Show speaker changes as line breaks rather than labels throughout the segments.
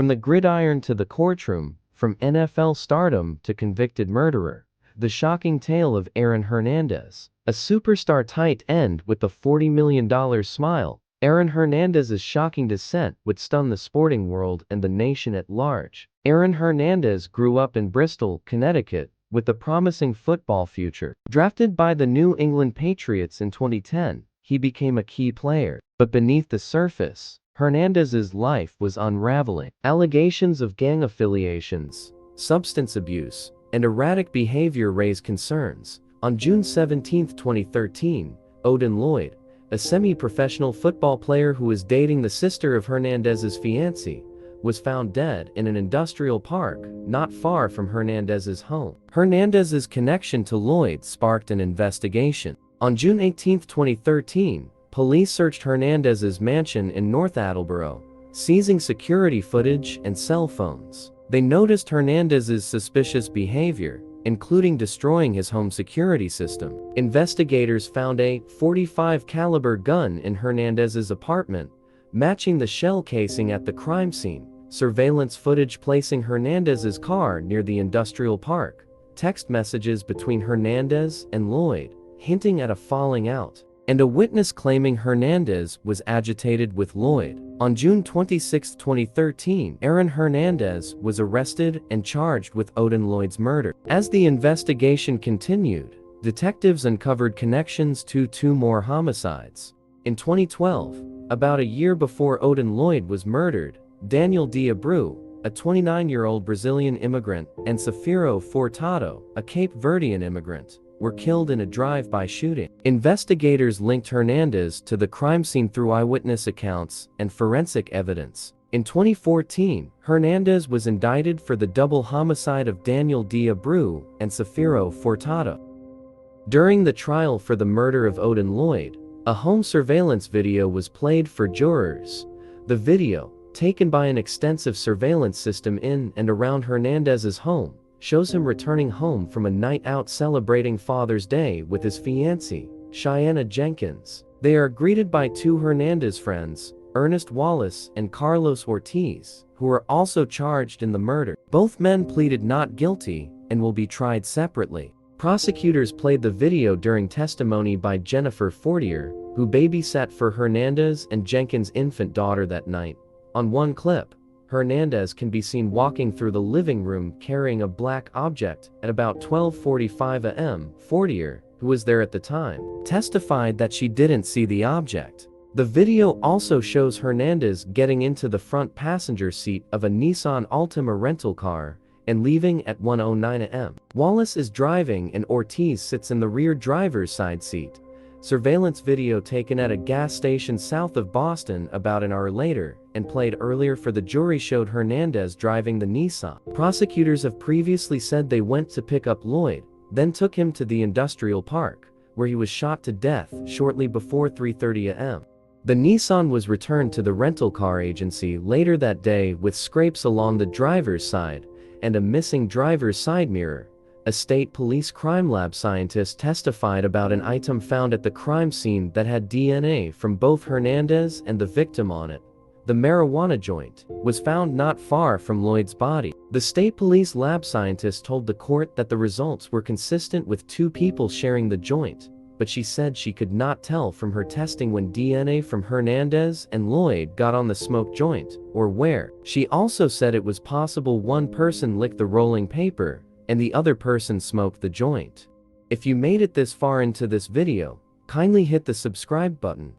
From the gridiron to the courtroom, from NFL stardom to convicted murderer. The shocking tale of Aaron Hernandez. A superstar tight end with a $40 million smile. Aaron Hernandez's shocking descent would stun the sporting world and the nation at large. Aaron Hernandez grew up in Bristol, Connecticut, with a promising football future. Drafted by the New England Patriots in 2010, he became a key player. But beneath the surface, Hernandez's life was unraveling. Allegations of gang affiliations, substance abuse, and erratic behavior raised concerns. On June 17, 2013, Odin Lloyd, a semi-professional football player who was dating the sister of Hernandez's fiancé, was found dead in an industrial park not far from Hernandez's home. Hernandez's connection to Lloyd sparked an investigation. On June 18, 2013, police searched Hernandez's mansion in North Attleboro, seizing security footage and cell phones. They noticed Hernandez's suspicious behavior, including destroying his home security system. Investigators found a .45 caliber gun in Hernandez's apartment, matching the shell casing at the crime scene. Surveillance footage placing Hernandez's car near the industrial park. Text messages between Hernandez and Lloyd, hinting at a falling out. And a witness claiming Hernandez was agitated with Lloyd. On June 26, 2013, Aaron Hernandez was arrested and charged with Odin Lloyd's murder. As the investigation continued, detectives uncovered connections to two more homicides. In 2012, about a year before Odin Lloyd was murdered, Daniel D'Abreu, a 29-year-old Brazilian immigrant, and Safiro Furtado, a Cape Verdean immigrant, were killed in a drive-by shooting. Investigators linked Hernandez to the crime scene through eyewitness accounts and forensic evidence. In 2014, Hernandez was indicted for the double homicide of Daniel D'Abreu and Safiro Furtado. During the trial for the murder of Odin Lloyd, a home surveillance video was played for jurors. The video, taken by an extensive surveillance system in and around Hernandez's home, shows him returning home from a night out celebrating Father's Day with his fiancée, Cheyenne Jenkins. They are greeted by two Hernandez friends, Ernest Wallace and Carlos Ortiz, who are also charged in the murder. Both men pleaded not guilty and will be tried separately. Prosecutors played the video during testimony by Jennifer Fortier, who babysat for Hernandez and Jenkins' infant daughter that night. On one clip, Hernandez can be seen walking through the living room carrying a black object at about 12:45 a.m. Fortier, who was there at the time, testified that she didn't see the object. The video also shows Hernandez getting into the front passenger seat of a Nissan Altima rental car and leaving at 1:09 a.m. Wallace is driving and Ortiz sits in the rear driver's side seat. Surveillance video taken at a gas station south of Boston about an hour later and played earlier for the jury showed Hernandez driving the Nissan. Prosecutors have previously said they went to pick up Lloyd, then took him to the industrial park, where he was shot to death shortly before 3:30 a.m. The Nissan was returned to the rental car agency later that day with scrapes along the driver's side and a missing driver's side mirror. A state police crime lab scientist testified about an item found at the crime scene that had DNA from both Hernandez and the victim on it. The marijuana joint was found not far from Lloyd's body. The state police lab scientist told the court that the results were consistent with two people sharing the joint, but she said she could not tell from her testing when DNA from Hernandez and Lloyd got on the smoked joint, or where. She also said it was possible one person licked the rolling paper and the other person smoked the joint. If you made it this far into this video, kindly hit the subscribe button.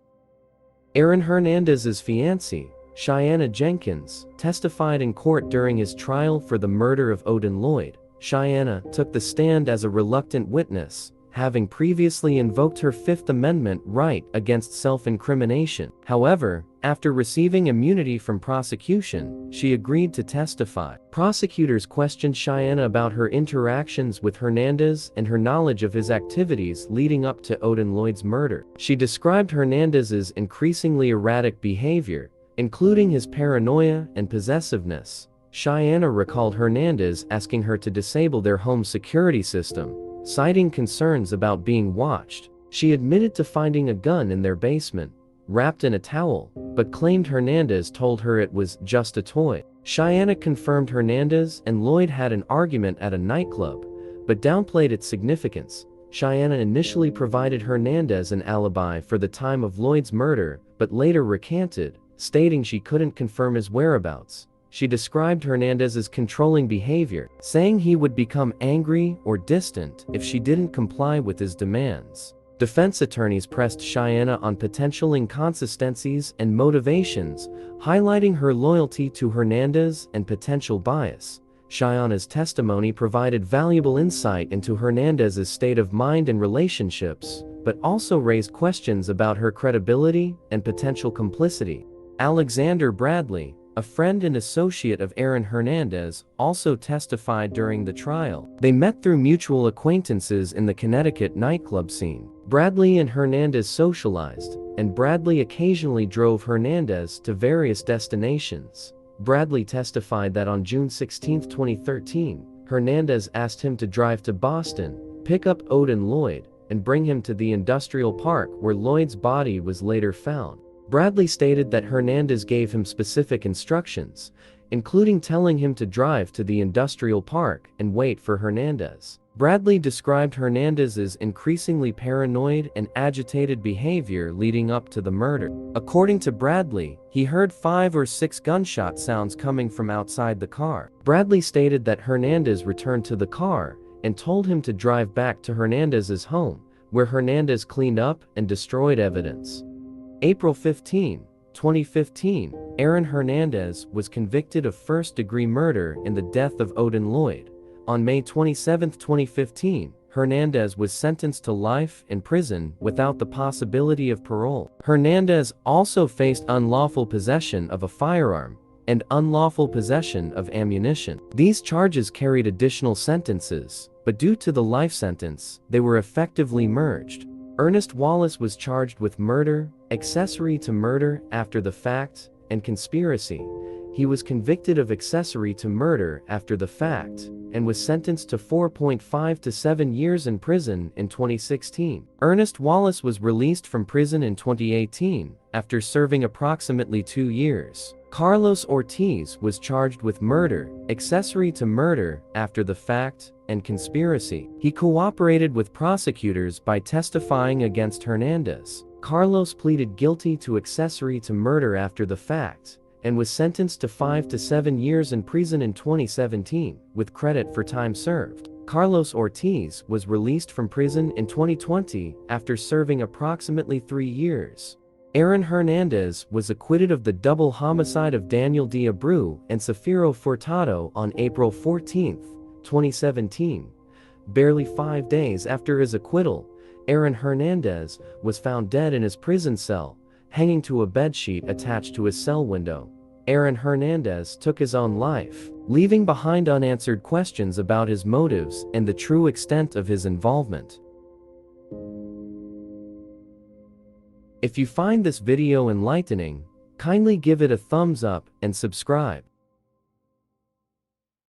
Aaron Hernandez's fiancée, Cheyenne Jenkins, testified in court during his trial for the murder of Odin Lloyd. Cheyenne took the stand as a reluctant witness, having previously invoked her Fifth Amendment right against self-incrimination. However, after receiving immunity from prosecution, she agreed to testify. Prosecutors questioned Cheyenne about her interactions with Hernandez and her knowledge of his activities leading up to Odin Lloyd's murder. She described Hernandez's increasingly erratic behavior, including his paranoia and possessiveness. Cheyenne recalled Hernandez asking her to disable their home security system, citing concerns about being watched. She admitted to finding a gun in their basement, wrapped in a towel, but claimed Hernandez told her it was just a toy. Cheyenne confirmed Hernandez and Lloyd had an argument at a nightclub, but downplayed its significance. Cheyenne initially provided Hernandez an alibi for the time of Lloyd's murder, but later recanted, stating she couldn't confirm his whereabouts. She described Hernandez's controlling behavior, saying he would become angry or distant if she didn't comply with his demands. Defense attorneys pressed Cheyenne on potential inconsistencies and motivations, highlighting her loyalty to Hernandez and potential bias. Cheyenne's testimony provided valuable insight into Hernandez's state of mind and relationships, but also raised questions about her credibility and potential complicity. Alexander Bradley, a friend and associate of Aaron Hernandez, also testified during the trial. They met through mutual acquaintances in the Connecticut nightclub scene. Bradley and Hernandez socialized, and Bradley occasionally drove Hernandez to various destinations. Bradley testified that on June 16, 2013, Hernandez asked him to drive to Boston, pick up Odin Lloyd, and bring him to the industrial park where Lloyd's body was later found. Bradley stated that Hernandez gave him specific instructions, including telling him to drive to the industrial park and wait for Hernandez. Bradley described Hernandez's increasingly paranoid and agitated behavior leading up to the murder. According to Bradley, he heard 5 or 6 gunshot sounds coming from outside the car. Bradley stated that Hernandez returned to the car and told him to drive back to Hernandez's home, where Hernandez cleaned up and destroyed evidence. April 15, 2015, Aaron Hernandez was convicted of first-degree murder in the death of Odin Lloyd. On May 27, 2015, Hernandez was sentenced to life in prison without the possibility of parole. Hernandez also faced unlawful possession of a firearm and unlawful possession of ammunition. These charges carried additional sentences, but due to the life sentence, they were effectively merged. Ernest Wallace was charged with murder, accessory to murder after the fact, and conspiracy. He was convicted of accessory to murder after the fact, and was sentenced to 4.5 to 7 years in prison in 2016. Ernest Wallace was released from prison in 2018, after serving approximately 2 years. Carlos Ortiz was charged with murder, accessory to murder after the fact, and conspiracy. He cooperated with prosecutors by testifying against Hernandez. Carlos pleaded guilty to accessory to murder after the fact, and was sentenced to 5 to 7 years in prison in 2017, with credit for time served. Carlos Ortiz was released from prison in 2020 after serving approximately 3 years. Aaron Hernandez was acquitted of the double homicide of Daniel D. Abreu and Safiro Furtado on April 14, 2017. Barely 5 days after his acquittal, Aaron Hernandez was found dead in his prison cell, hanging to a bedsheet attached to his cell window. Aaron Hernandez took his own life, leaving behind unanswered questions about his motives and the true extent of his involvement. If you find this video enlightening, kindly give it a thumbs up and subscribe.